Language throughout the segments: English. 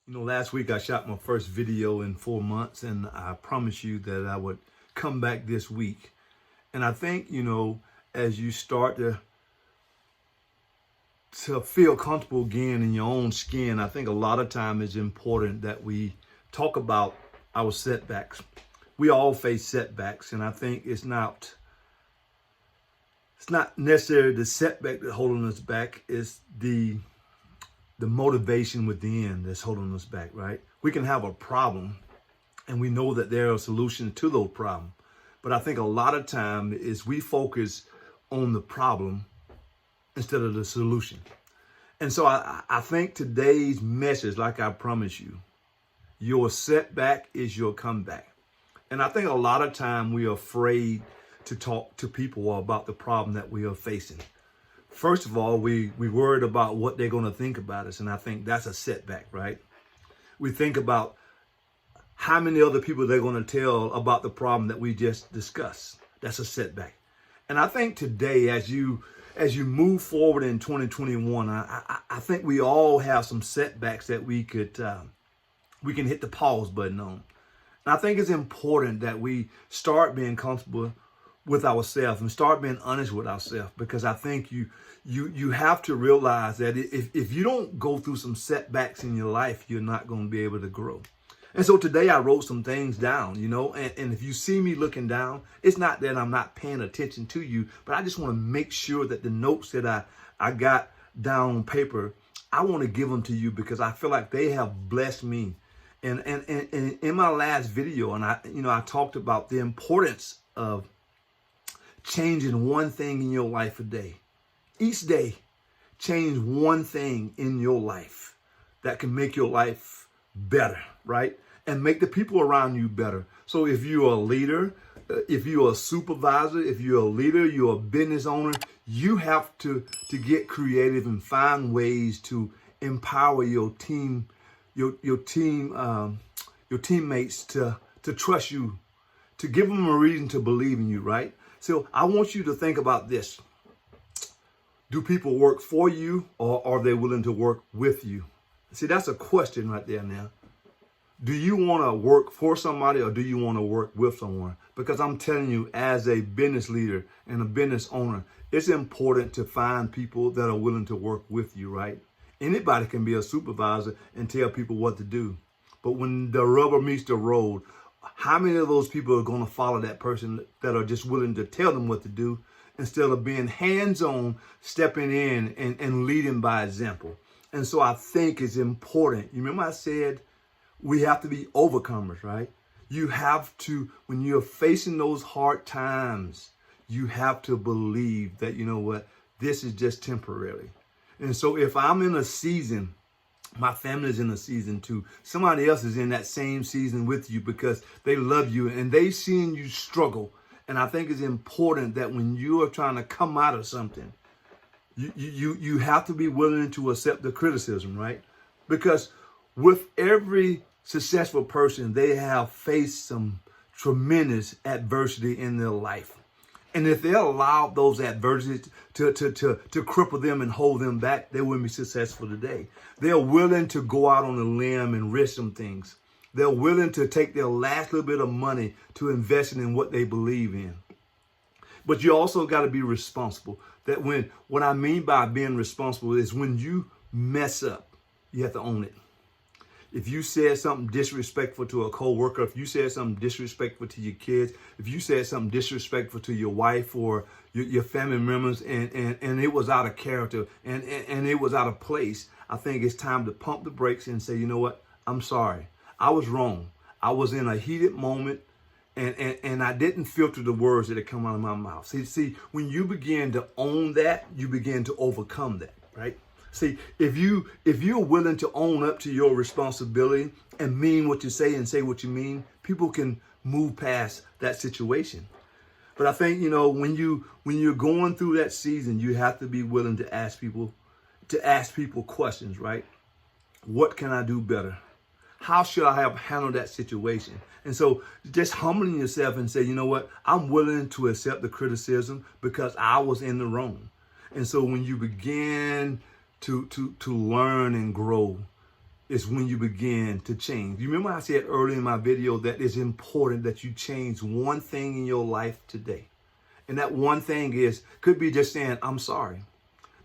You know, last week I shot my first video in 4 months, and I promised you that I would come back this week. And I think, as you start to feel comfortable again in your own skin, I think a lot of time it's important that we talk about our setbacks. We all face setbacks, and I think it's not necessarily the setback that's holding us back. It's the motivation within that's holding us back, right? We can have a problem and we know that there are solutions to those problems. But I think a lot of time is we focus on the problem instead of the solution. And so I think today's message, like I promised you, your setback is your comeback. And I think a lot of time we are afraid to talk to people about the problem that we are facing. First of all, we worried about what they're going to think about us. And I think that's a setback, right? We think about how many other people they're going to tell about the problem that we just discussed. That's a setback. And I think today, as you move forward in 2021, I think we all have some setbacks that we can hit the pause button on. And I think it's important that we start being comfortable with ourselves and start being honest with ourselves, because I think you have to realize that if you don't go through some setbacks in your life, you're not going to be able to grow. And so today I wrote some things down, and if you see me looking down, it's not that I'm not paying attention to you, but I just want to make sure that the notes that I got down on paper, I want to give them to you because I feel like they have blessed me. And in my last video, and I talked about the importance of changing one thing in your life a day. Each day, change one thing in your life that can make your life better, right? And make the people around you better. So if you're a leader, if you're a supervisor, if you're a leader, you're a business owner, you have to get creative and find ways to empower your team, your teammates to trust you, to give them a reason to believe in you, right? So I want you to think about this. Do people work for you, or are they willing to work with you? See, that's a question right there now. Do you want to work for somebody, or do you want to work with someone? Because I'm telling you, as a business leader and a business owner, it's important to find people that are willing to work with you, right? Anybody can be a supervisor and tell people what to do. But when the rubber meets the road, how many of those people are going to follow that person that are just willing to tell them what to do instead of being hands-on, stepping in and leading by example? And so I think it's important. You remember I said we have to be overcomers, right? You have to, when you're facing those hard times, you have to believe that, you know what, this is just temporary. And so if I'm in a season, my family's in a season too, somebody else is in that same season with you because they love you and they've seen you struggle. And I think it's important that when you are trying to come out of something, you have to be willing to accept the criticism, right? Because with every successful person, they have faced some tremendous adversity in their life. And if they allow those adversities to cripple them and hold them back, they wouldn't be successful today. They're willing to go out on a limb and risk some things. They're willing to take their last little bit of money to invest in what they believe in. But you also got to be responsible. That what I mean by being responsible is when you mess up, you have to own it. If you said something disrespectful to a coworker, if you said something disrespectful to your kids, if you said something disrespectful to your wife or your family members, and it was out of character and it was out of place, I think it's time to pump the brakes and say, you know what, I'm sorry. I was wrong. I was in a heated moment and I didn't filter the words that had come out of my mouth. See, when you begin to own that, you begin to overcome that, right? See, if you're willing to own up to your responsibility and mean what you say and say what you mean, people can move past that situation. But I think, when you're going through that season, you have to be willing to ask people questions, right? What can I do better? How should I have handled that situation? And so just humbling yourself and say, you know what, I'm willing to accept the criticism because I was in the wrong. And so when you begin to learn and grow, is when you begin to change. You remember I said earlier in my video that it's important that you change one thing in your life today. And that one thing could be just saying, I'm sorry.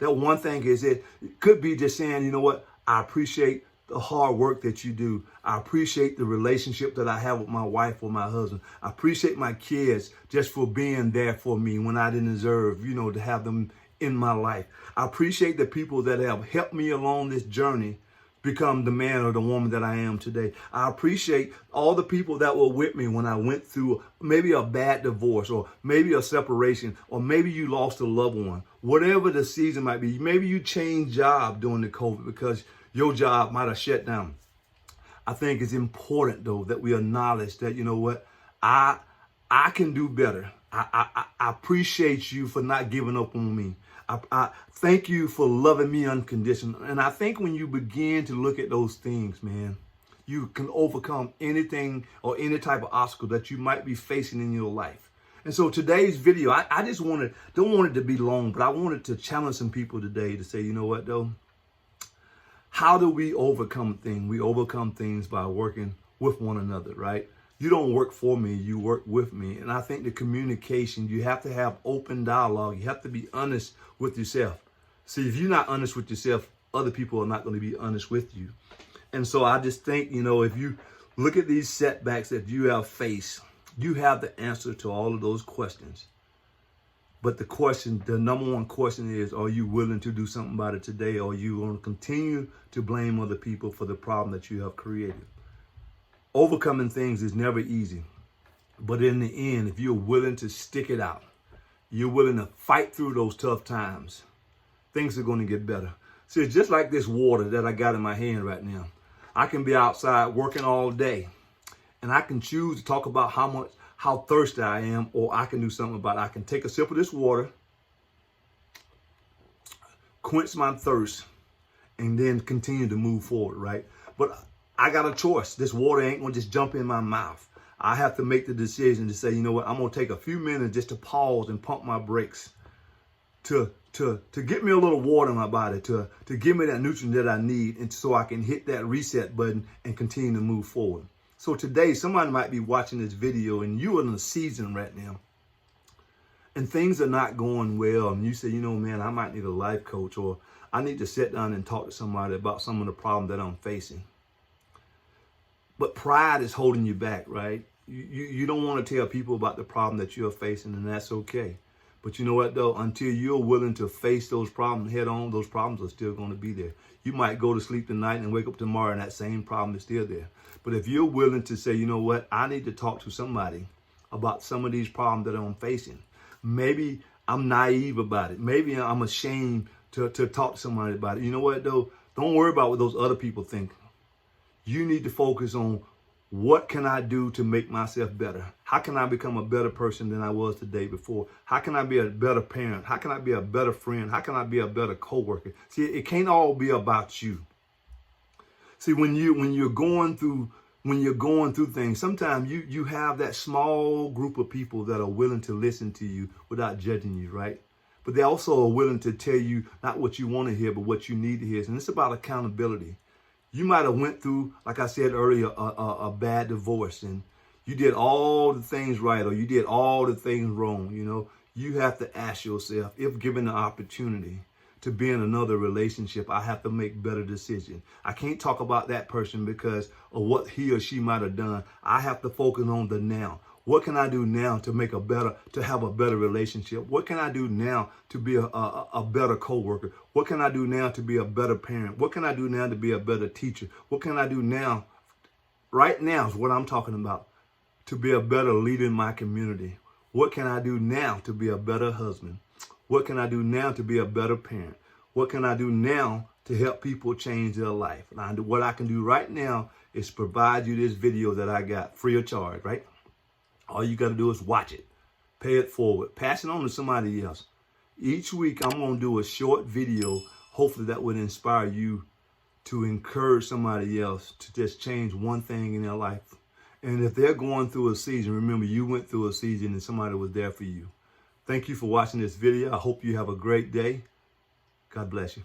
That one thing it could be just saying, you know what? I appreciate the hard work that you do. I appreciate the relationship that I have with my wife or my husband. I appreciate my kids just for being there for me when I didn't deserve, to have them in my life. I appreciate the people that have helped me along this journey become the man or the woman that I am today. I appreciate all the people that were with me when I went through maybe a bad divorce or maybe a separation or maybe you lost a loved one. Whatever the season might be, maybe you changed job during the COVID because your job might have shut down. I think it's important though that we acknowledge that, you know what, I can do better. I appreciate you for not giving up on me. I thank you for loving me unconditionally. And I think when you begin to look at those things, man, you can overcome anything or any type of obstacle that you might be facing in your life. And so today's video, I just don't want it to be long, but I wanted to challenge some people today to say, you know what though? How do we overcome things? We overcome things by working with one another, right? You don't work for me, you work with me. And I think the communication, you have to have open dialogue. You have to be honest with yourself. See, if you're not honest with yourself, other people are not going to be honest with you. And so I just think, if you look at these setbacks that you have faced, you have the answer to all of those questions. But the number one question is, are you willing to do something about it today? Or are you going to continue to blame other people for the problem that you have created? Overcoming things is never easy. But in the end, if you're willing to stick it out, you're willing to fight through those tough times, things are going to get better. See, it's just like this water that I got in my hand right now. I can be outside working all day, and I can choose to talk about how thirsty I am, or I can do something about it. I can take a sip of this water, quench my thirst, and then continue to move forward, right? But I got a choice. This water ain't gonna just jump in my mouth. I have to make the decision to say, you know what, I'm gonna take a few minutes just to pause and pump my brakes to get me a little water in my body, to give me that nutrient that I need, and so I can hit that reset button and continue to move forward. So today, somebody might be watching this video and you're in a season right now and things are not going well. And you say, man, I might need a life coach, or I need to sit down and talk to somebody about some of the problems that I'm facing. But pride is holding you back, right? You don't want to tell people about the problem that you're facing, and that's okay. But you know what, though? Until you're willing to face those problems head on, those problems are still going to be there. You might go to sleep tonight and wake up tomorrow and that same problem is still there. But if you're willing to say, you know what, I need to talk to somebody about some of these problems that I'm facing. Maybe I'm naive about it. Maybe I'm ashamed to talk to somebody about it. You know what, though? Don't worry about what those other people think. You need to focus on what can I do to make myself better? How can I become a better person than I was the day before? How can I be a better parent? How can I be a better friend? How can I be a better coworker? See, it can't all be about you. See, when you're going through things, sometimes you have that small group of people that are willing to listen to you without judging you, right? But they also are willing to tell you not what you want to hear, but what you need to hear. And it's about accountability. You might have went through, like I said earlier, a bad divorce, and you did all the things right, or you did all the things wrong. You have to ask yourself, if given the opportunity to be in another relationship, I have to make better decisions. I can't talk about that person because of what he or she might have done. I have to focus on the now. What can I do now to have a better relationship? What can I do now to be a better coworker? What can I do now to be a better parent? What can I do now to be a better teacher? What can I do now? Right now is what I'm talking about, to be a better leader in my community. What can I do now to be a better husband? What can I do now to be a better parent? What can I do now to help people change their life? And what I can do right now is provide you this video that I got free of charge, right? All you got to do is watch it, pay it forward, pass it on to somebody else. Each week, I'm going to do a short video. Hopefully that would inspire you to encourage somebody else to just change one thing in their life. And if they're going through a season, remember you went through a season and somebody was there for you. Thank you for watching this video. I hope you have a great day. God bless you.